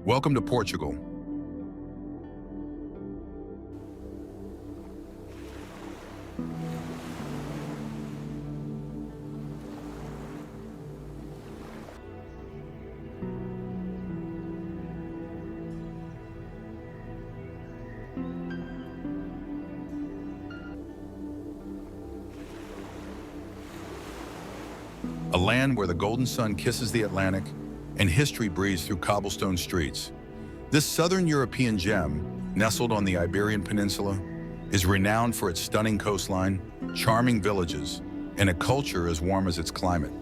Welcome to Portugal. A land where the golden sun kisses the Atlantic and history breathes through cobblestone streets. This southern European gem, nestled on the Iberian Peninsula, is renowned for its stunning coastline, charming villages, and a culture as warm as its climate.